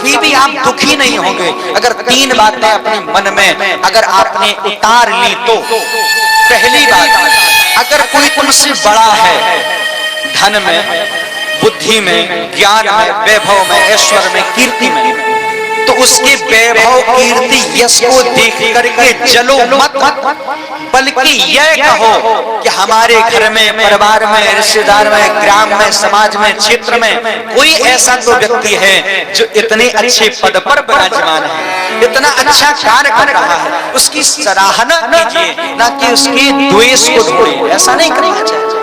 कभी भी आप दुखी नहीं होंगे अगर 3 बातें अपने मन में अगर आपने उतार ली तो। पहली बात, अगर कोई तुमसे बड़ा है धन में, बुद्धि में, ज्ञान में, वैभव में, ऐश्वर्य में, कीर्ति में, तो उसके वैभव, कीर्ति, यश को देख करके जलो मत, बल्कि यह कहो कि हमारे घर में, परिवार में, रिश्तेदार में, ग्राम में, समाज में, क्षेत्र में कोई ऐसा तो व्यक्ति है जो इतने अच्छे पद पर विराजमान है, इतना अच्छा कार्य कर रहा है, उसकी सराहना कीजिए, ना कि उसके द्वेष को ढूंढिए। ऐसा नहीं करना चाहिए।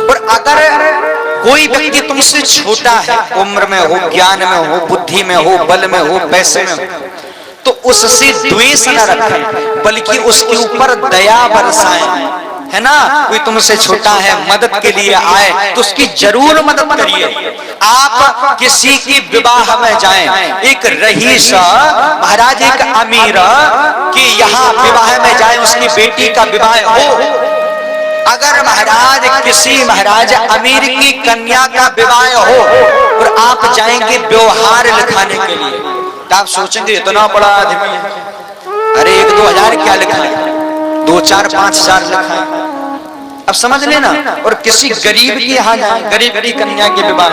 और अगर कोई व्यक्ति तुमसे छोटा है, उम्र में हो, ज्ञान में हो, बुद्धि में हो, बल में हो, पैसे में हो, तो उससे द्वेष न रखें, बल्कि उसके ऊपर दया बरसाएं, है ना। कोई तुमसे छोटा है, मदद के लिए आए तो उसकी जरूर मदद करिए। आप किसी की विवाह में जाएं, एक रईस महाराज, एक अमीर कि यहाँ विवाह में जाए, उसकी बेटी का विवाह हो, अगर महाराज अमीर की कन्या का विवाह हो और आप जाएंगे व्यवहार लिखाने के लिए, तो आप सोचेंगे इतना बड़ा आदमी है, अरे 1-2 हजार क्या लिखा है, 2-4-5 हजार लिखा है, अब समझ लेना। और किसी गरीब की यहाँ जाए, गरीब की कन्या के विवाह,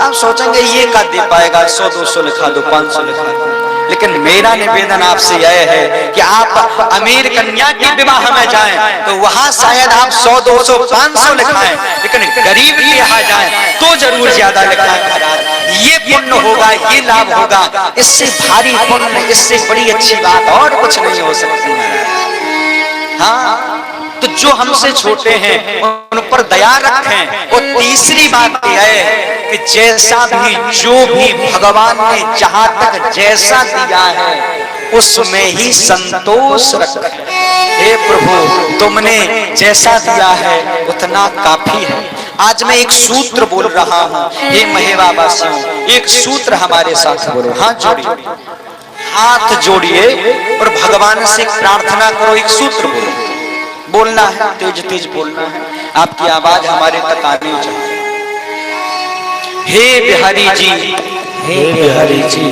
आप सोचेंगे ये का दे पाएगा, 100-200 लिखा दो, 500 लिखा दो। लेकिन मेरा निवेदन आपसे यह है कि आप अमीर कन्या के विवाह में जाएं तो वहां शायद आप 100-200 500 लिखाएं, लेकिन गरीब के यहाँ जाएं तो जरूर ज्यादा लिखाएं। ये पुण्य होगा, ये लाभ होगा, इससे भारी पुण्य, इससे बड़ी अच्छी बात और कुछ नहीं हो सकती है। हाँ, तो जो हमसे छोटे हैं उन पर दया रखें। और तीसरी बात यह है कि जैसा भी, जो भी भगवान ने जहां तक जैसा दिया है उसमें ही संतोष रखें। हे प्रभु, तुमने जैसा दिया है उतना काफी है। आज मैं एक सूत्र बोल रहा हूं, हे महेवावासियों, एक सूत्र हमारे साथ बोलो। हाथ जोड़िए, हाथ जोड़िए और भगवान से प्रार्थना करो। एक सूत्र बोलो, बोलना है, तेज तेज बोलना है, आपकी आवाज हमारे तक आनी चाहिए। हे बिहारी जी, हे बिहारी जी,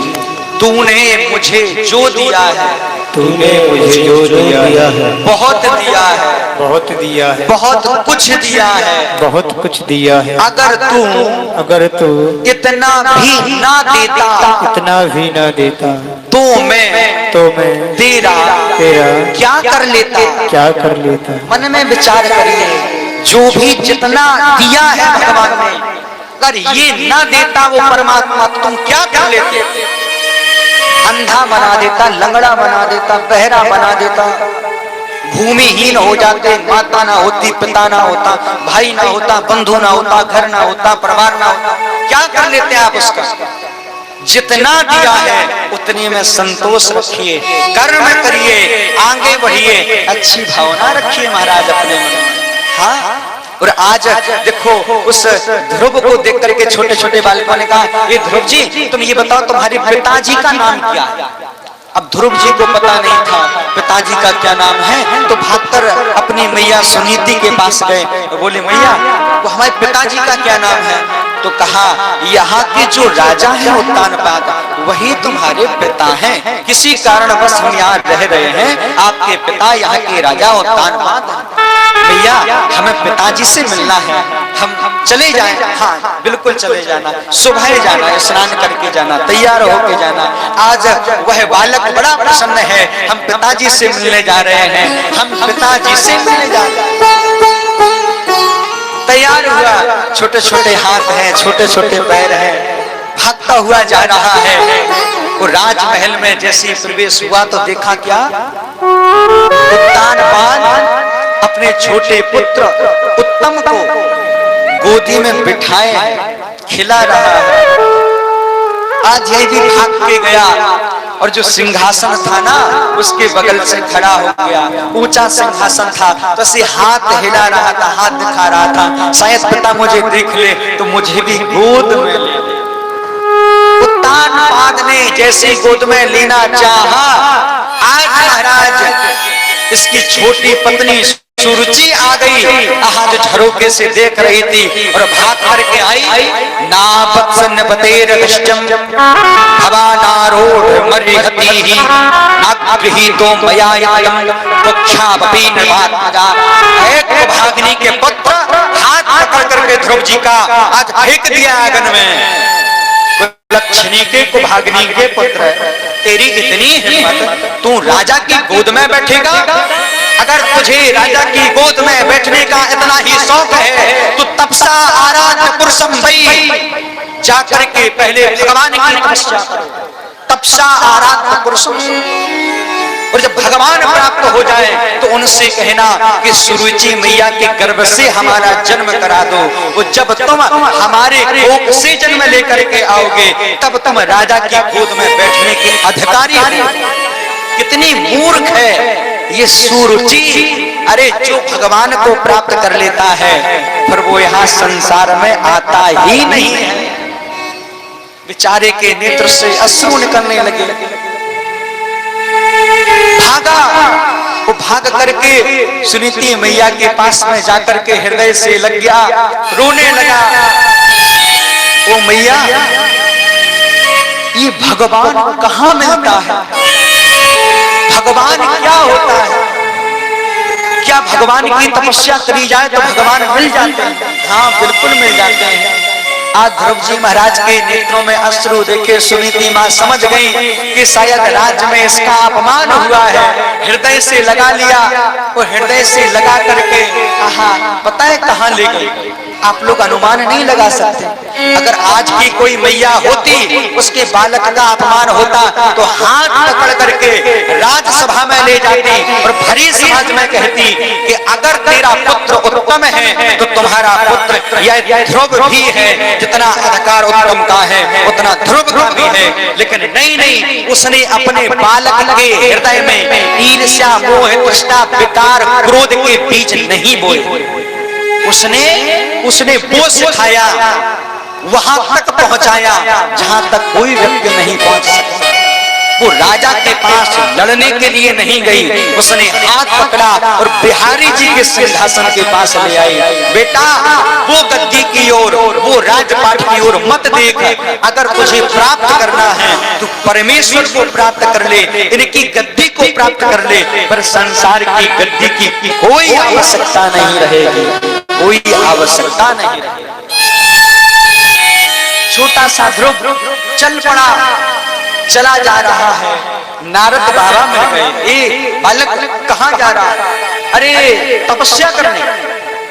तूने मुझे जो दिया है, तूने मुझे जो दिया है, बहुत दिया है, बहुत दिया है, बहुत कुछ दिया है, बहुत कुछ दिया है। अगर तू इतना भी ना देता, इतना भी ना देता, तो मैं तेरा क्या कर लेता, क्या कर लेता। मन में विचार करिए, जो भी जितना दिया है भगवान ने, अगर ये ना देता वो परमात्मा, तुम क्या कर लेते? अंधा बना देता, लंगड़ा बना देता, बहरा बना देता, भूमिहीन हो जाते, माता ना होती, पिता ना होता, भाई ना होता, बंधु ना होता, घर ना होता, परिवार ना होता, क्या कर लेते आप उसका? जितना दिया है उतने में संतोष रखिए, कर्म करिए, आगे बढ़िए, अच्छी भावना रखिए महाराज अपने मन में। हाँ, और आज देखो उस ध्रुव को देख करके छोटे छोटे बालकों ने कहा, ये ध्रुव जी तुम ये बताओ तुम्हारे पिताजी का नाम क्या है? अब ध्रुव जी को पता नहीं था पिताजी का क्या नाम है, तो भागकर अपनी मैया सुनीति के पास गए, बोले मैया वो हमारे पिताजी का क्या नाम है? तो कहा यहाँ के जो राजा है उत्तानपाद वही तुम्हारे पिता हैं, किसी कारणवश हम यहाँ रह रहे हैं, आपके पिता यहाँ के राजा उत्तानपाद। भैया हमें पिताजी से मिलना है, हम चले जाएं? हाँ बिल्कुल चले जाना, सुबह जाना, स्नान करके जाना, तैयार होके जाना। आज वह बालक बड़ा प्रसन्न है, हम पिताजी से मिलने जा रहे हैं, हम पिताजी से मिलने जा रहे हैं। तैयार हुआ, छोटे छोटे हाथ हैं, छोटे छोटे पैर हैं, भागता हुआ जा रहा है। वो राजमहल में जैसे प्रवेश हुआ तो देखा क्या, उत्तानपाद अपने छोटे पुत्र उत्तम को गोदी में बिठाए खिला रहा है। आज यही भी भाग के गया और जो सिंहासन था ना उसके बगल से खड़ा हो गया, ऊंचा सिंहासन था, तो ऐसे हाथ हिला रहा था, हाथ दिखा रहा था, शायद पिता मुझे देख ले तो मुझे भी गोद में ले। उत्तानपाद ने जैसे गोद में लेना चाहा, आज महाराज इसकी छोटी पत्नी सुरुचि आ गई, हाथ झरोके से देख रही थी और भाग करके आई। नापत्सन बतेर दृष्टम भवान आरोढ़ मरिहती अग्रहीतो मया यतं वक्षावपि निर्वात्मजा। एक भागनी के पुत्र हाथ पकड़ करके ध्रुव जी का आज फेंक दिया आंगन में। लक्ष्मी के कुभाग्नि के पुत्र, तेरी इतनी हिम्मत, तू राजा की गोद में बैठेगा? अगर तुझे राजा की गोद में बैठने का इतना ही शौक है तो तपसा आराध्य पुरुषम वै, जाकर के पहले भगवान की तपस्या करो। तपसा आराध्य पुरुषम, और जब भगवान प्राप्त हो जाए तो उनसे कहना कि सुरुचि मैया के गर्भ से हमारा जन्म करा दो। वो जब तुम हमारे कोख से जन्म लेकर के आओगे तब तुम राजा की गोद में बैठने के अधिकारी हो। कितनी मूर्ख है ये सुरुचि। अरे जो भगवान को प्राप्त कर लेता है फिर वो यहाँ संसार में आता ही नहीं है। बेचारे के नेत्र से अश्रु निकलने लगे। भागा, वो भाग करके सुनीति मैया के पास में जाकर के हृदय से लग गया, रोने लगा। ओ मैया, ये भगवान कहाँ मिलता है? भगवान क्या होता है? क्या भगवान की तपस्या करी जाए तो भगवान मिल जाते हैं? हाँ, बिल्कुल मिल जाते हैं। आज ध्रुव जी महाराज के नेत्रों में अश्रु देखे सुनीति मां समझ गई कि शायद राज्य में इसका अपमान हुआ है। हृदय से लगा लिया, वो हृदय से लगा करके पता है कहाँ ले गई? आप लोग अनुमान नहीं लगा सकते। अगर आज की कोई मैया होती, उसके बालक का अपमान होता तो हाथ पकड़ करके राजसभा में ले जाती और भरी समाज में कहती कि अगर तेरा पुत्र उत्तम है तो तुम्हारा पुत्र यह ध्रुव भी है, जितना अधिकार उत्तम का है उतना ध्रुव का भी है। लेकिन नहीं, उसने अपने बालक के हृदय में ईर्ष्या, मोह, तृष्णा, विकार, क्रोध के बीज नहीं बोए। उसने वो सिखाया, वहां तक पहुंचाया जहां तक कोई व्यक्ति नहीं पहुंच सकता। वो राजा के पास लड़ने के लिए नहीं गई, उसने हाथ पकड़ा और बिहारी जी के सिंहासन के पास ले आई। बेटा, वो गद्दी की ओर, वो राजपाट की ओर मत देख। अगर तुझे प्राप्त करना है तो परमेश्वर को प्राप्त कर ले, इनकी गद्दी को प्राप्त कर ले, पर संसार की गद्दी की कोई आवश्यकता नहीं रहेगी, कोई आवश्यकता नहीं रहेगी। छोटा सा ध्रुव चल पड़ा, चला जा रहा है। नारद बाबा मिल गए। ए बालक, कहाँ जा रहा है? अरे तपस्या करने।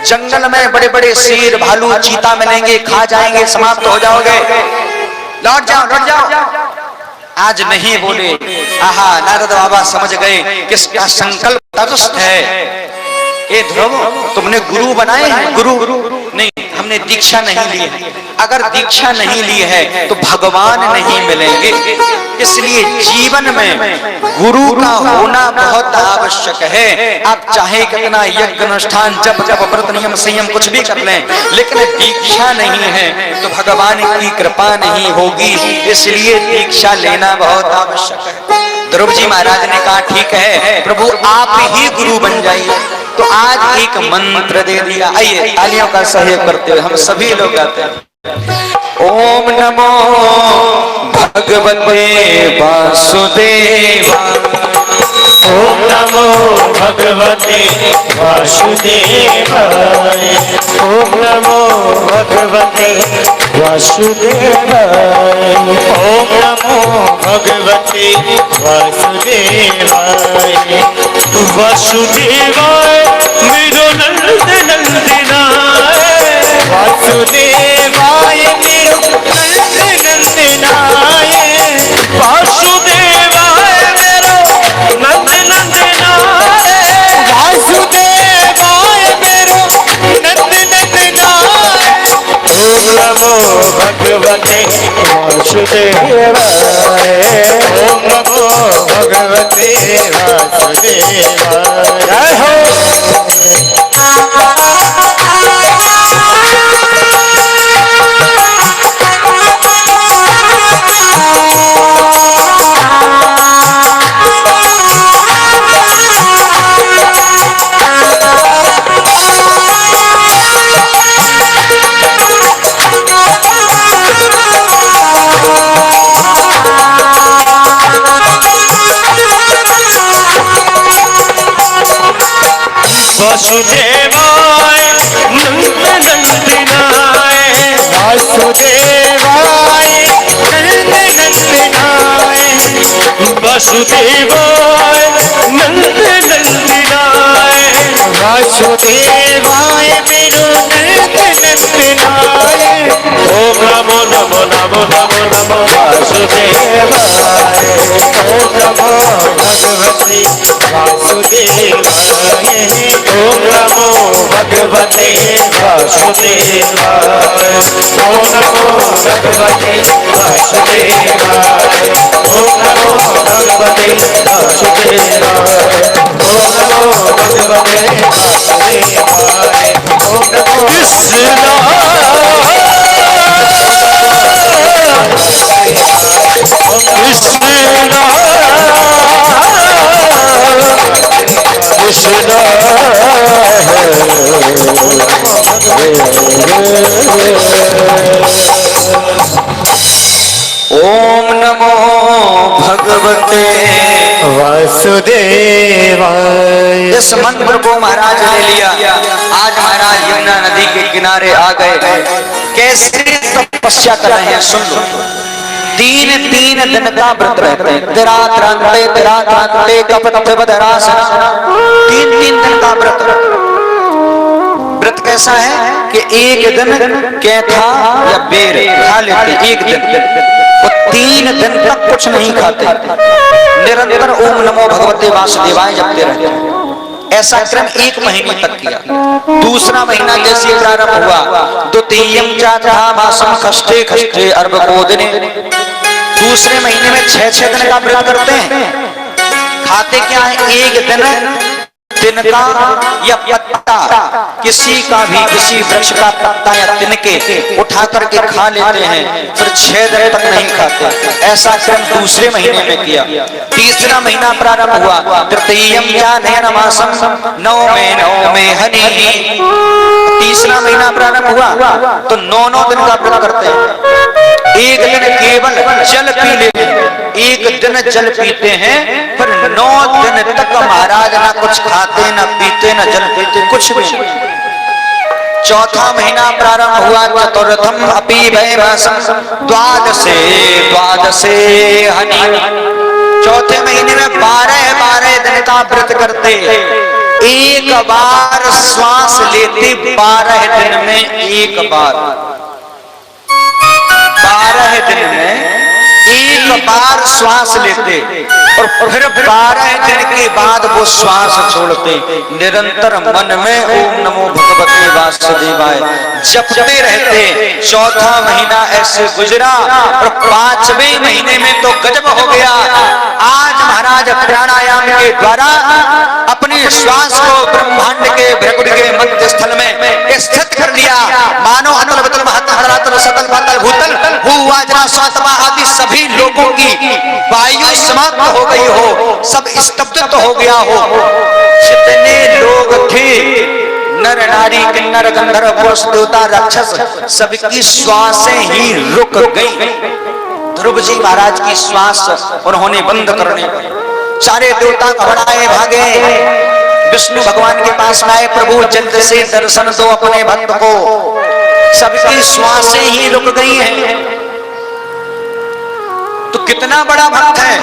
जंगल में बड़े बड़े शेर, भालू, चीता मिलेंगे, खा जाएंगे, समाप्त हो जाओगे, लौट जाओ, लौट जाओ। आज नहीं बोले। नारद बाबा समझ गए किसका संकल्प तटस्थ है। ए ध्रुव, तुमने गुरु बनाए हैं? गुरु नहीं, हमने दीक्षा नहीं ली है। अगर दीक्षा नहीं ली है तो भगवान नहीं मिलेंगे। इसलिए जीवन में गुरु का होना बहुत आवश्यक है। आप चाहे कितना यज्ञ अनुष्ठान, जप जप, व्रत, नियम, संयम कुछ भी कर लें, लेकिन दीक्षा नहीं है तो भगवान की कृपा नहीं होगी। इसलिए दीक्षा लेना बहुत आवश्यक है। ध्रुव जी महाराज ने कहा ठीक है प्रभु, आप ही गुरु बन जाइए। तो आज एक मंत्र दे दिया। आइए तालियों का सहयोग करते हुए हम सभी लोग गाते हैं। ओम नमो भगवते वासुदेवाय। ओम नमो भगवते वासुदेवाय। ओम नमो भगवते वासुदेवाय। ओम नमो भगवते वासुदेवाय। वासुदेवाय मेरो नंद नंदनाय। वासुदेवाय मेरो नंद नंदनाय। वासुदेवाय मेरो नंद नंदनाय। वासुदेवाय मेरो नंद नंदनाय। ओम नमो भगवते वासुदेवाय। ओम नमो भगवते वासुदेवाय। जय हो। वासुदेवाय नंदनंदनाय वासुदेवाय नंदनंदनाय वासुदेवाय नंदनंदनाय वासुदेवाय मेरु नंदनंदनाय ओम नमो नमो नमो नमो नमो वासुदेवाय ओम नमो भगवते वासुदेवाय ओम नमो भगवते वासुदेवाय ओम नमो भगवते वासुदेवाय ओम नमो भगवते वासुदेवाय ओम नमो भगवते वासुदेवाय ओम नमो कृष्ण ओम नमो भगवते वासुदेवाय। इस मंत्र को महाराज ने लिया। आज महाराज यमुना नदी के किनारे आ गए। कैसे तपस्या कर रहे हैं सुन लो। तीन दिन का व्रत रहते हैं। तिरात्रांते कपटवदरासन। तीन दिन का व्रत। व्रत कैसा है कि एक दिन कैथा या बेर खा लेते, एक दिन वो 3 दिन तक कुछ नहीं खाते, निरंतर ओम नमो भगवते वासुदेवाय जपते रहते हैं। ऐसा क्रम 1 महीने तक किया। दूसरा महीना जैसे प्रारंभ हुआ, द्वितीयं चातुर्मासं खष्टे खष्टे अर्भकोदिने। दूसरे महीने में 6 दिन का व्रत करते हैं। खाते क्या है? एक दिन तिनका या पत्ता, किसी का भी, किसी वृक्ष का पत्ता या तिनके उठा करके खा लेते हैं, फिर 6 दिन तक नहीं खाते। ऐसा क्रम दूसरे महीने में किया। तीसरा महीना प्रारंभ हुआ, तृतीयं ज्ञानेनमासं नवमे हनि। तीसरा महीना प्रारंभ हुआ तो 9 दिन का व्रत करते हैं। एक दिन केवल जल पी लेते हैं, एक दिन जल पीते हैं, फिर 9 दिन तक महाराज ना कुछ खाते, ना पीते, ना जल पीते, कुछ भी नहीं। चौथा महीना प्रारंभ हुआ, चतुर्थम अपि वैवासं द्वादशे हनि। चौथे महीने में 12 दिन का व्रत करते। एक बार श्वास लेते, 12 दिन में एक बार, 12 दिन में एक बार श्वास लेते और फिर 12 दिन के बाद वो श्वास छोड़ते। निरंतर मन में ओम नमो भगवते वासुदेवाय जपते रहते। चौथा महीना ऐसे गुजरा और 5वें महीने में तो गजब हो गया। आज महाराज प्राणायाम के द्वारा अपने श्वास को ब्रह्मांड के भ्रकुट के मध्य स्थल में स्थित कर लिया। मानो अनल बतल महतल धरातल सतल पातल भूतल भू वाजरा स्वात्मा आदि सभी लोगों की वायु समाप्त हो गई हो, सब स्तब्ध हो गया हो। जितने लोग थे, नर नारी किन्नर गंधर्व पुरुष देवता राक्षस, सबकी श्वासें ही रुक गई। ध्रुव जी महाराज की श्वास उन्होंने बंद करने, सारे देवता घबराए भागे। विष्णु भगवान के पास आए, प्रभु जल्द से दर्शन दो अपने भक्त को। सबकी श्वासें ही रुक गई हैं। तो कितना बड़ा भक्त है?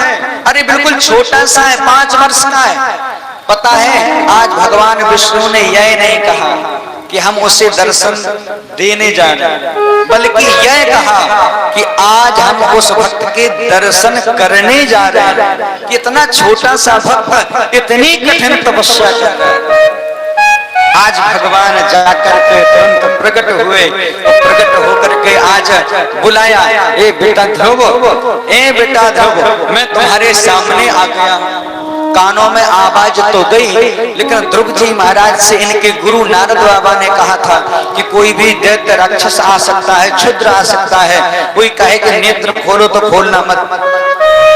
अरे बिल्कुल छोटा सा है, 5 वर्ष का है। पता है आज भगवान विष्णु ने यह नहीं कहा कि हम उसे दर्शन देने जा रहे हैं, बल्कि यह कहा कि आज हम उस भक्त के दर्शन करने जा रहे हैं। इतना छोटा सा भक्त इतनी कठिन तपस्या कर रहा है। आज भगवान जाकर के तुरंत प्रकट हुए और प्रकट होकर के आज बुलाया, ए बेटा ध्रुव, ए बेटा ध्रुव, मैं तुम्हारे सामने आ गया। कानों में आवाज तो गई, लेकिन ध्रुव जी महाराज से इनके गुरु नारद बाबा ने कहा था कि कोई भी दैत्य राक्षस आ सकता है, क्षुद्र आ सकता है। कोई कहे कि नेत्र खोलो तो खोलना मत,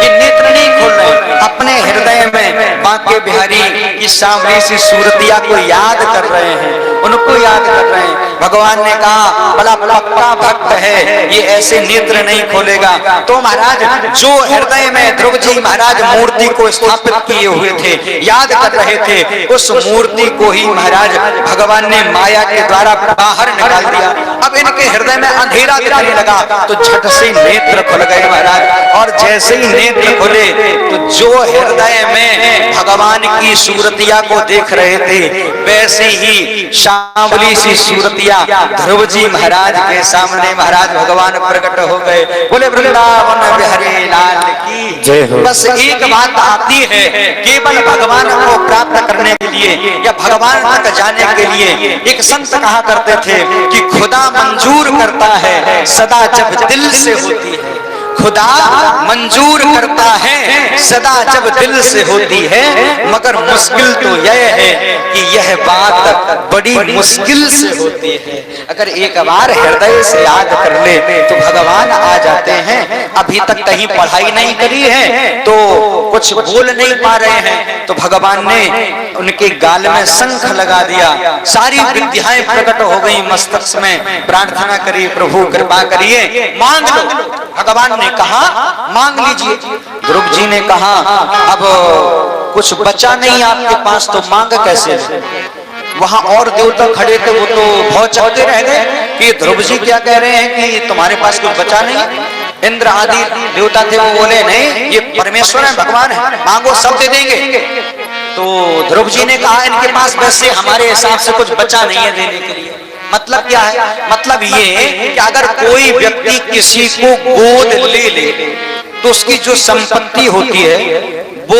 ये नेत्र नहीं खोलना है। अपने हृदय में बांके बिहारी की सांवली सी सूरतिया को याद कर रहे हैं, उनको याद कर रहे हैं। भगवान ने कहा बड़ा पक्का भक्त है, ये ऐसे नेत्र नहीं खोलेगा। तो महाराज जो हृदय में ध्रुव जी महाराज मूर्ति को स्थापित किए हुए थे, याद कर रहे थे, उस मूर्ति को ही महाराज भगवान ने माया के द्वारा बाहर निकाल दिया। अब इनके हृदय में अंधेरा दिखने लगा तो झट से नेत्र खुल गए महाराज। और जैसे ही नेत्र खुले तो जो हृदय में भगवान की सूरतिया को देख रहे थे, वैसे ही सांवली सी सूरतिया ध्रुव जी महाराज के सामने महाराज भगवान प्रकट हो गए। बोले वृंदावन बिहारी लाल की जय हो। बस एक बात आती है, केवल भगवान को प्राप्त करने के लिए या भगवान तक जाने के लिए एक संत कहा करते थे कि खुदा मंजूर करता है सदा जब दिल से होती है। खुदा मंजूर करता है सदा जब दिल से होती है, मगर मुश्किल तो यह है कि यह बात बड़ी मुश्किल से होती है। अगर एक बार हृदय से याद कर ले तो भगवान आ जाते हैं। अभी तक कहीं पढ़ाई नहीं करी है तो कुछ बोल नहीं पा रहे हैं, तो भगवान ने उनके गाल में शंख लगा दिया, सारी विद्याएं प्रकट हो गई मस्तक में। प्रार्थना करिए, प्रभु कृपा करिए, मांग लो। भगवान ने कहा मांग लीजिए। ध्रुव जी ने कहा अब कुछ बचा नहीं आपके पास तो मांग कैसे? वहां और देवता खड़े थे, वो तो बहुत चाहते रह गए कि ध्रुव जी क्या कह रहे हैं कि तुम्हारे पास कुछ बचा नहीं। इंद्र आदि देवता थे, वो बोले नहीं, ये परमेश्वर है, भगवान है, मांगो सब दे देंगे। तो ध्रुव जी ने कहा इनके पास वैसे हमारे हिसाब से कुछ बचा नहीं है देने के लिए। मतलब क्या है? मतलब ये कि अगर कोई व्यक्ति किसी को गोद ले ले तो उसकी जो संपत्ति होती है वो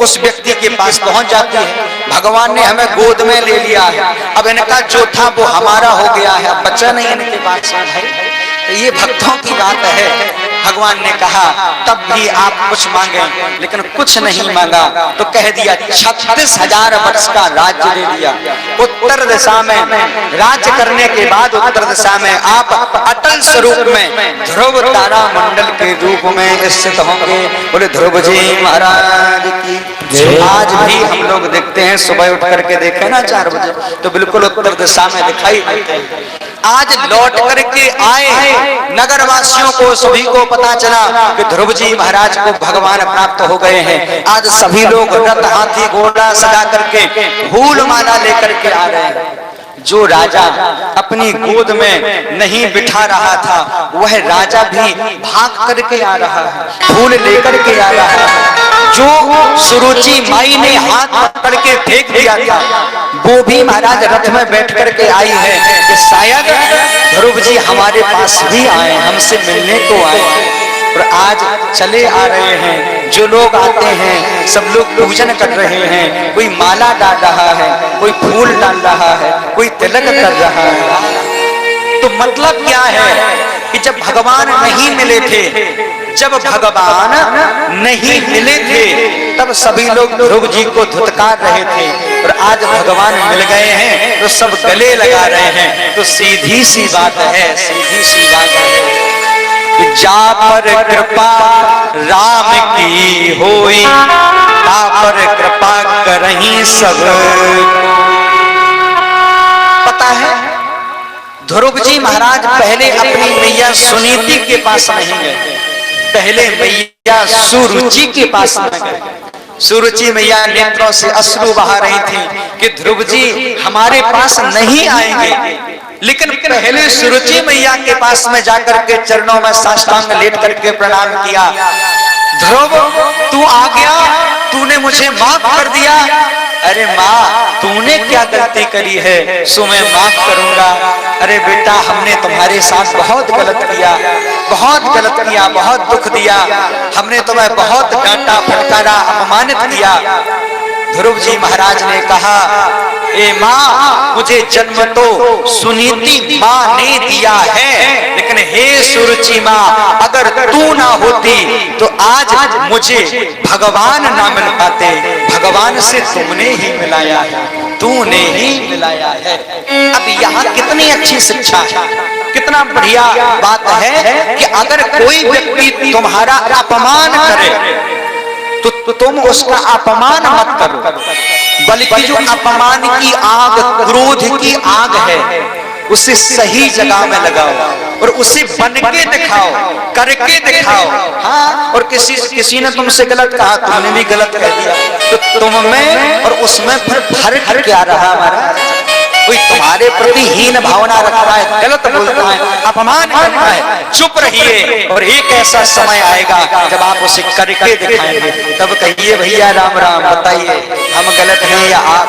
उस व्यक्ति के पास पहुंच जाती है। भगवान ने हमें गोद में ले लिया है, अब इनका जो था वो हमारा हो गया है, अब बचा नहीं इनके पास है। तो ये भक्तों की बात है। भगवान ने कहा तब भी आप कुछ मांगे, लेकिन कुछ नहीं मांगा तो कह दिया 36,000 वर्ष का राज्य दे दिया। उत्तर दिशा में राज्य करने के बाद उत्तर दिशा में आप अटल स्वरूप में ध्रुव तारा मंडल के रूप में स्थित होंगे। बोले ध्रुव जी महाराज की। आज भी हम लोग देखते हैं, सुबह उठ करके देखे ना 4 बजे तो बिल्कुल उत्तर दिशा में दिखाई देते हैं। आज लौट करके आए नगर वासियों को, सभी को पता चला कि ध्रुव जी महाराज को भगवान प्राप्त हो गए हैं। आज सभी लोग रथ हाथी घोड़ा सजा करके फूल माला लेकर के आ रहे हैं। जो राजा अपनी गोद में नहीं बिठा रहा था वह राजा भी भाग करके आ रहा है, फूल लेकर के आ रहा है। जो सुरुचि माई ने हाथ पकड़ के फेंक दिया था वो भी महाराज रथ में बैठ करके आई है कि शायद ध्रुव जी हमारे पास भी आए, हमसे मिलने को आए। और आज चले आ रहे हैं, जो लोग आते हैं सब लोग पूजन कर रहे हैं। कोई माला डाल रहा है, कोई फूल डाल रहा है, कोई तिलक कर रहा है। तो मतलब क्या है कि जब भगवान नहीं मिले थे, जब भगवान नहीं मिले थे तब सभी लोग ध्रुव जी को धुतकार रहे थे, और आज भगवान मिल गए हैं तो सब गले लगा रहे हैं। तो सीधी सी बात है, सीधी सी बात है कि जा पर कृपा राम की होई, ता पर कृपा करहीं सब। पता है ध्रुव जी महाराज पहले अपनी मैया सुनीति के पास नहीं गए, पहले मैया सुरुचि के पास में गए। सुरुचि मैया नेत्रों से अश्रु बहा रही थी कि ध्रुव जी हमारे पास नहीं आएंगे, लेकिन पहले सुरुचि मैया के पास में जाकर के चरणों में साष्टांग लेट करके प्रणाम किया। ध्रुव तू आ गया, तूने मुझे माफ कर दिया। अरे माँ तूने क्या गलती करी है सो मैं माफ करूंगा। अरे बेटा हमने तुम्हारे साथ बहुत गलत किया, बहुत गलत किया, बहुत दुख दिया, हमने तुम्हें बहुत डांटा फटकारा अपमानित किया। ध्रुव जी महाराज ने कहा ए माँ मुझे जन्म तो सुनीति माँ ने दिया है, लेकिन हे सुरुचि माँ अगर तू ना होती तो आज मुझे भगवान ना मिल पाते। भगवान से तुमने ही मिलाया है, तूने ही मिलाया है। अब यहाँ कितनी अच्छी शिक्षा है, कितना बढ़िया बात है कि अगर कोई व्यक्ति तुम्हारा अपमान करे तो तो तुम उसका अपमान मत करो, बल्कि जो अपमान की आग, क्रोध की आग है, उसे सही जगह में लगाओ और उसे बन के दिखाओ, करके दिखाओ। हाँ, और किसी ने तुमसे गलत कहा, तुमने भी गलत कह दिया, तो तुम में और उसमें फिर फर्क क्या रहा हमारा? कोई तुम्हारे प्रति हीन भावना रखता है, गलत बोलता है, अपमान करता है, चुप रहिए। और एक ऐसा समय आएगा जब आप उसे करके दिखाएंगे, तब कहिए भैया राम राम, बताइए हम गलत हैं या आप